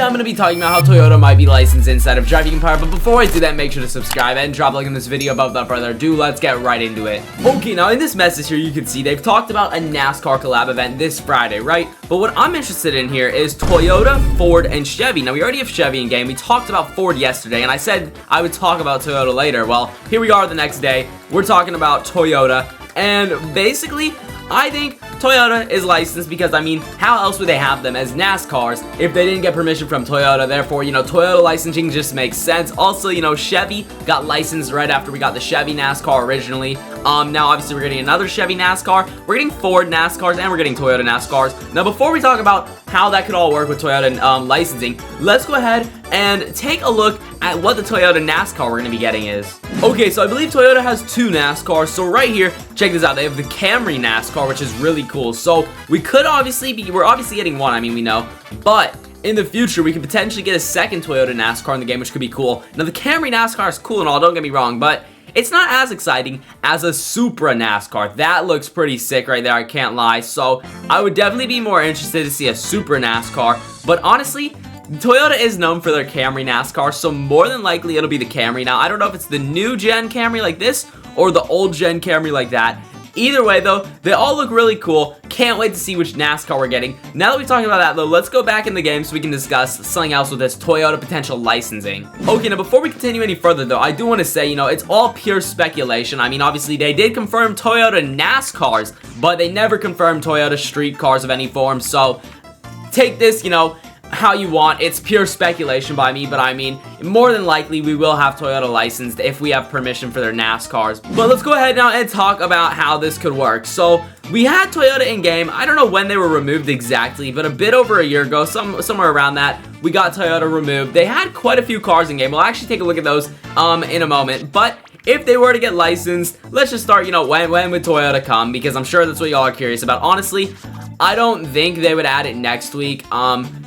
I'm going to be talking about how Toyota might be licensed inside of Driving Empire, but before I do that, make sure to subscribe and drop a like in this video. But without further ado, let's get right into it. Okay, now in this message here, you can see they've talked about a NASCAR collab event this Friday, right? But what I'm interested in here is Toyota, Ford, and Chevy. Now, we already have Chevy in game. We talked about Ford yesterday, and I said I would talk about Toyota later. Well, here we are the next day. We're talking about Toyota, and basically, I think Toyota is licensed because, I mean, how else would they have them as NASCARs if they didn't get permission from Toyota? Therefore, Toyota licensing just makes sense. Also, Chevy got licensed right after we got the Chevy NASCAR originally. Now, obviously, we're getting another Chevy NASCAR. We're getting Ford NASCARs, and we're getting Toyota NASCARs. Now, before we talk about how that could all work with Toyota licensing, let's go ahead and take a look at what the Toyota NASCAR we're going to be getting is. Okay, so I believe Toyota has two NASCARs. So right here, check this out. They have the Camry NASCAR, which is really cool. So we're obviously getting one, I mean, we know. But in the future, we could potentially get a second Toyota NASCAR in the game, which could be cool. Now, the Camry NASCAR is cool and all, don't get me wrong, but it's not as exciting as a Supra NASCAR. That looks pretty sick right there, I can't lie. So I would definitely be more interested to see a Supra NASCAR. But honestly, Toyota is known for their Camry NASCAR, so more than likely it'll be the Camry. Now, I don't know if it's the new gen Camry like this or the old gen Camry like that. Either way, though, they all look really cool. Can't wait to see which NASCAR we're getting. Now that we're talking about that, though, let's go back in the game so we can discuss something else with this Toyota potential licensing. Okay, now before we continue any further, though, I do want to say, it's all pure speculation. I mean, obviously, they did confirm Toyota NASCARs, but they never confirmed Toyota street cars of any form. So take this, how you want. It's pure speculation by me, but I mean, more than likely we will have Toyota licensed if we have permission for their NASCARs. But let's go ahead now and talk about how this could work. So we had Toyota in game. I don't know when they were removed exactly, but a bit over a year ago, somewhere around that, we got Toyota removed. They had quite a few cars in game. We'll actually take a look at those in a moment, but if they were to get licensed, let's just start, when would Toyota come? Because I'm sure that's what y'all are curious about. Honestly, I don't think they would add it next week.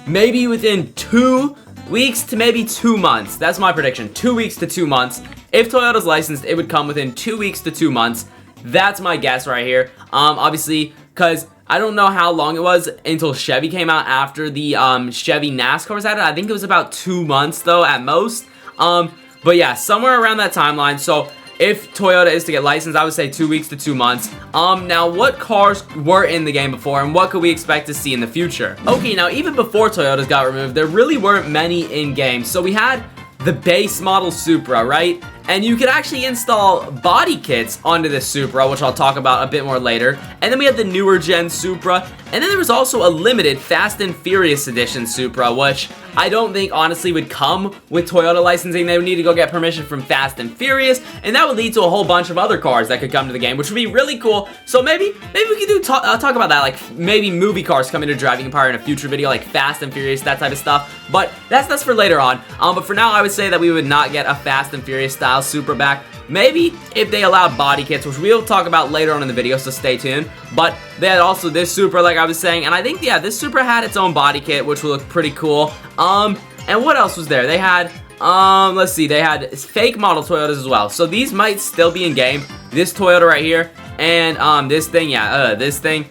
Maybe within 2 weeks to maybe 2 months. That's my prediction. 2 weeks to 2 months. If Toyota's licensed, it would come within 2 weeks to 2 months. That's my guess right here. Obviously, because I don't know how long it was until Chevy came out after the Chevy NASCAR was added. I think it was about 2 months, though, at most. But yeah, somewhere around that timeline. So if Toyota is to get licensed, I would say 2 weeks to 2 months. Now, what cars were in the game before, and what could we expect to see in the future? Okay, now, even before Toyotas got removed, there really weren't many in game. So we had the base model Supra, right? And you could actually install body kits onto this Supra, which I'll talk about a bit more later. And then we had the newer gen Supra. And then there was also a limited Fast and Furious edition Supra, which I don't think, honestly, would come with Toyota licensing. They would need to go get permission from Fast and Furious, and that would lead to a whole bunch of other cars that could come to the game, which would be really cool. So maybe we could talk about that, like maybe movie cars coming to Driving Empire in a future video, like Fast and Furious, that type of stuff. But that's for later on. But for now, I would say that we would not get a Fast and Furious style Supra back. Maybe if they allowed body kits, which we'll talk about later on in the video, so stay tuned. But they had also this Supra, like I was saying, and I think, yeah, this Supra had its own body kit, which would look pretty cool. And what else was there? They had, let's see, they had fake model Toyotas as well. So these might still be in game. This Toyota right here, and this thing, yeah, this thing.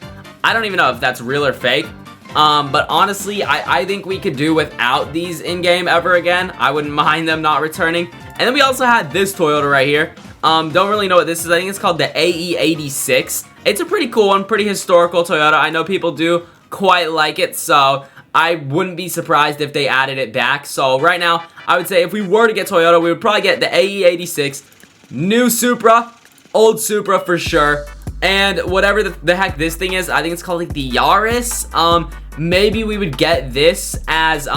I don't even know if that's real or fake. But honestly, I think we could do without these in game ever again. I wouldn't mind them not returning. And then we also had this Toyota right here. Don't really know what this is. I think it's called the AE86. It's a pretty cool one, pretty historical Toyota. I know people do quite like it, so I wouldn't be surprised if they added it back. So right now, I would say if we were to get Toyota, we would probably get the AE86, new Supra, old Supra for sure, and whatever the heck this thing is. I think it's called like the Yaris. Maybe we would get this as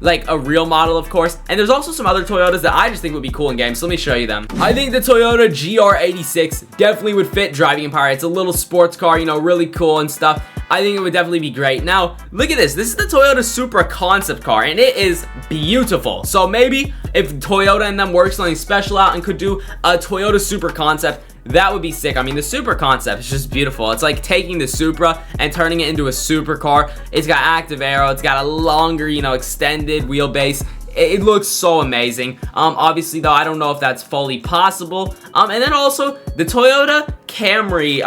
like a real model, of course. And there's also some other Toyotas that I just think would be cool in games, so let me show you them. I think the Toyota GR86 definitely would fit Driving Empire. It's a little sports car, really cool and stuff. I think it would definitely be great. Now, look at this. This is the Toyota Supra concept car, and it is beautiful. So maybe if Toyota and them work something special out and could do a Toyota Supra concept, that would be sick. I mean, the Supra concept is just beautiful. It's like taking the Supra and turning it into a supercar. It's got active aero. It's got a longer, extended wheelbase. It looks so amazing. Obviously, though, I don't know if that's fully possible. And then also, the Toyota Camry,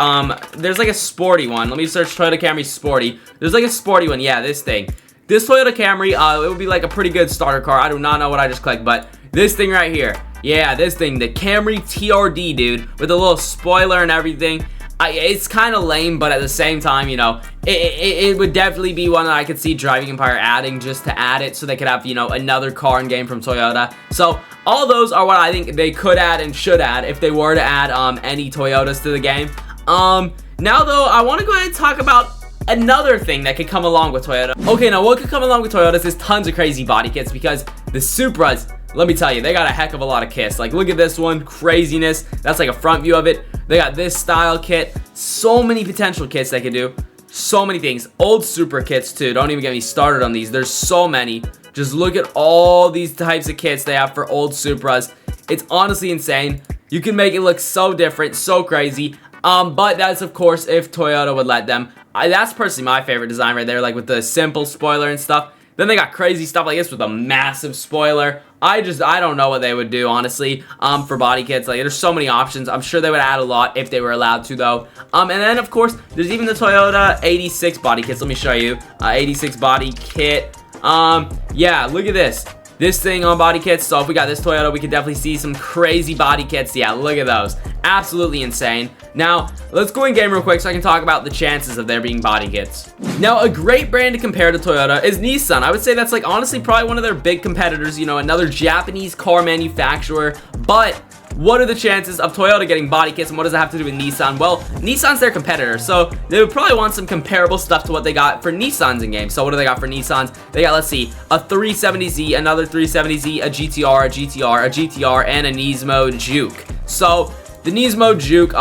there's like a sporty one. Let me search Toyota Camry sporty. There's like a sporty one. Yeah, this thing. this Toyota Camry, it would be like a pretty good starter car. I do not know what I just clicked, but this thing right here. Yeah, this thing, the Camry TRD, dude, with a little spoiler and everything. It's kind of lame, but at the same time, you know, it would definitely be one that I could see Driving Empire adding just to add it so they could have, you know, another car in game from Toyota. So all those are what I think they could add and should add if they were to add any Toyotas to the game. Now though, I want to go ahead and talk about another thing that could come along with Toyota. Okay, now what could come along with Toyotas is tons of crazy body kits, because the Supras, let me tell you, they got a heck of a lot of kits. Like, look at this one, craziness. That's like a front view of it. They got this style kit. So many potential kits they could do. So many things. Old Supra kits too. Don't even get me started on these. There's so many. Just look at all these types of kits they have for old Supras. It's honestly insane. You can make it look so different, so crazy. But that's of course if Toyota would let them. That's personally my favorite design right there, like with the simple spoiler and stuff. Then they got crazy stuff like this with a massive spoiler. I don't know what they would do, honestly, for body kits. Like, there's so many options. I'm sure they would add a lot if they were allowed to, though. And then, of course, there's even the Toyota 86 body kits. Let me show you. 86 body kit. Yeah, look at this. This thing on body kits. So if we got this Toyota, we could definitely see some crazy body kits. Yeah, look at those. Absolutely insane. Now, let's go in game real quick so I can talk about the chances of there being body kits. Now, a great brand to compare to Toyota is Nissan. I would say that's like honestly probably one of their big competitors, you know, another Japanese car manufacturer. But what are the chances of Toyota getting body kits, and what does it have to do with Nissan? Well, Nissan's their competitor, so they would probably want some comparable stuff to what they got for Nissans in game. So what do they got for Nissans? They got, let's see, a 370Z, another 370Z, a GTR, a GTR, a GTR, and a Nismo Juke. So the Nismo Juke,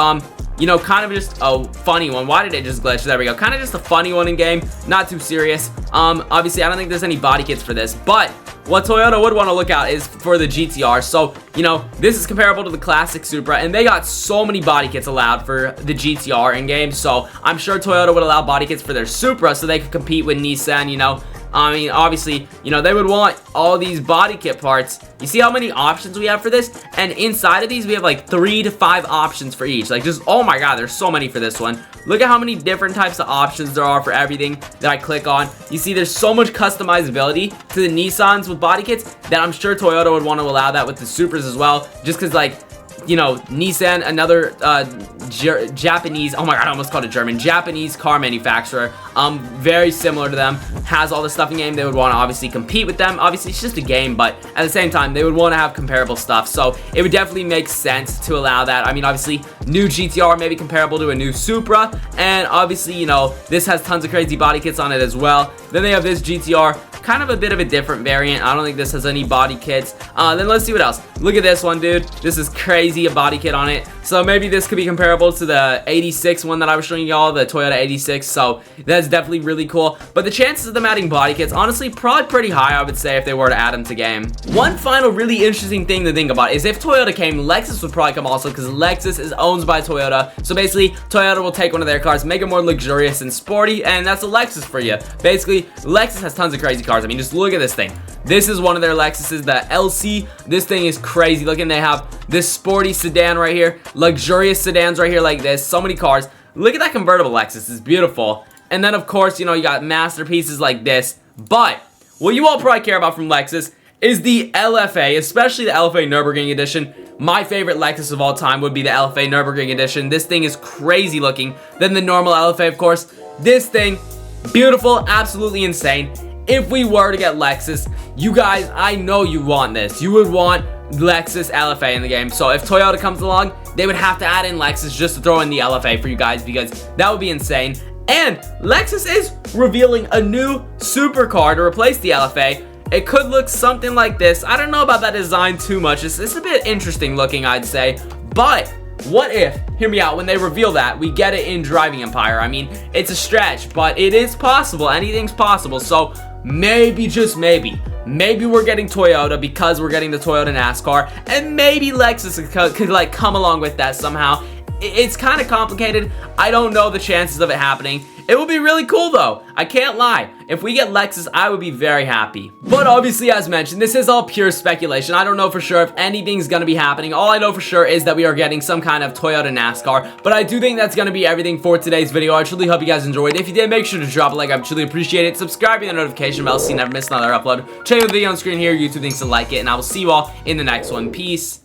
you know, kind of just a funny one. Why did it just glitch? There we go. Kind of just a funny one in game. Not too serious. Obviously, I don't think there's any body kits for this, but what Toyota would want to look out is for the GTR. So, you know, this is comparable to the classic Supra, and they got so many body kits allowed for the GTR in game. So I'm sure Toyota would allow body kits for their Supra so they could compete with Nissan, you know. I mean, obviously, you know, they would want all these body kit parts. You see how many options we have for this? And inside of these, we have like 3 to 5 options for each. Like, just, oh my god, there's so many for this one. Look at how many different types of options there are for everything that I click on. You see, there's so much customizability to the Nissans with body kits that I'm sure Toyota would want to allow that with the Supras as well. Just because, like, you know, Nissan, another Japanese, oh my god, I almost called it German, Japanese car manufacturer, very similar to them, has all the stuff in game. They would want to obviously compete with them. Obviously, it's just a game, but at the same time, they would want to have comparable stuff, so it would definitely make sense to allow that. I mean, obviously, new GTR may be comparable to a new Supra, and obviously, you know, this has tons of crazy body kits on it as well. Then they have this GTR, kind of a bit of a different variant. I don't think this has any body kits. Then let's see what else. Look at this one, dude. This is crazy, a body kit on it. So maybe this could be comparable to the 86 one that I was showing y'all, the Toyota 86. So that's definitely really cool. But the chances of them adding body kits, honestly, probably pretty high, I would say, if they were to add them to game. One final really interesting thing to think about is if Toyota came, Lexus would probably come also, because Lexus is owned by Toyota. So basically, Toyota will take one of their cars, make it more luxurious and sporty, and that's a Lexus for you. Basically, Lexus has tons of crazy cars. I mean, just look at this thing. This is one of their Lexuses, the LC. This thing is crazy looking. They have this sporty sedan right here, luxurious sedans right here like this. So many cars. Look at that convertible Lexus. It's beautiful. And then, of course, you know, you got masterpieces like this. But what you all probably care about from Lexus is the LFA, especially the LFA Nürburgring Edition. My favorite Lexus of all time would be the LFA Nürburgring Edition. This thing is crazy looking. Then the normal LFA, of course. This thing, beautiful, absolutely insane. If we were to get Lexus, you guys, I know you want this. You would want Lexus LFA in the game. So if Toyota comes along, they would have to add in Lexus just to throw in the LFA for you guys, because that would be insane. And Lexus is revealing a new supercar to replace the LFA. It could look something like this. I don't know about that design too much. It's a bit interesting looking, I'd say. But what if, hear me out, when they reveal that, we get it in Driving Empire? I mean, it's a stretch, but it is possible. Anything's possible. So maybe, just maybe we're getting Toyota because we're getting the Toyota NASCAR, and maybe Lexus could like come along with that somehow. It's kind of complicated. I don't know the chances of it happening. It would be really cool though. I can't lie. If we get Lexus, I would be very happy. But obviously, as mentioned, this is all pure speculation. I don't know for sure if anything's gonna be happening. All I know for sure is that we are getting some kind of Toyota NASCAR. But I do think that's gonna be everything for today's video. I truly hope you guys enjoyed. If you did, make sure to drop a like. I would truly appreciate it. Subscribe to the notification bell so you never miss another upload. Check out the video on screen here. YouTube thinks to like it. And I will see you all in the next one. Peace.